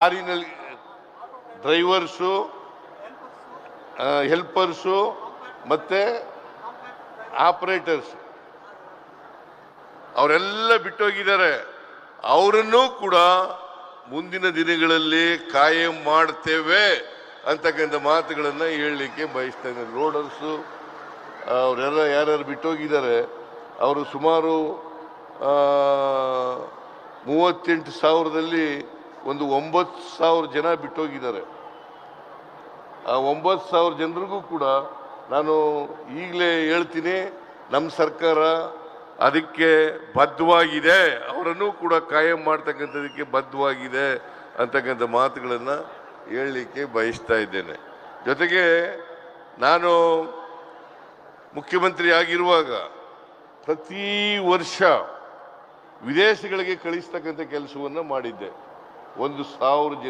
ಕಾರಿನಲ್ಲಿ drivers, helpers ಮತ್ತೆ operators ಅವರೆಲ್ಲ ಬಿಟ್ಟೋಗಿದ್ದಾರೆ. ಅವರನ್ನು ಕೂಡ ಮುಂದಿನ ದಿನಗಳಲ್ಲಿ ಕಾಯಂ ಮಾಡ್ತೇವೆ ಅಂತಕ್ಕಂಥ ಮಾತುಗಳನ್ನ ಹೇಳಲಿಕ್ಕೆ ಬಯಸ್ತಾ ಇದ್ದಾರೆ. ರೋಡರ್ಸು ಅವರೆಲ್ಲ ಯಾರ್ಯಾರು ಬಿಟ್ಟೋಗಿದ್ದಾರೆ ಅವರು ಸುಮಾರು 38,000ದಲ್ಲಿ ಒಂದು 9,000 ಜನ ಬಿಟ್ಟೋಗಿದ್ದಾರೆ. ಆ 9,000 ಜನರಿಗೂ ಕೂಡ ನಾನು ಈಗಲೇ ಹೇಳ್ತೀನಿ, ನಮ್ಮ ಸರ್ಕಾರ ಅದಕ್ಕೆ ಬದ್ಧವಾಗಿದೆ, ಅವರನ್ನು ಕೂಡ ಕಾಯಂ ಮಾಡ್ತಕ್ಕಂಥದಕ್ಕೆ ಬದ್ಧವಾಗಿದೆ ಅಂತಕ್ಕಂಥ ಮಾತುಗಳನ್ನು ಹೇಳಲಿಕ್ಕೆ ಬಯಸ್ತಾ ಇದ್ದೇನೆ. ಜೊತೆಗೆ ನಾನು ಮುಖ್ಯಮಂತ್ರಿ ಆಗಿರುವಾಗ ಪ್ರತಿ ವರ್ಷ ವಿದೇಶಗಳಿಗೆ ಕಳಿಸ್ತಕ್ಕಂಥ ಕೆಲಸವನ್ನು ಮಾಡಿದ್ದೆ. 1,000 ಜನಕ್ಕೆ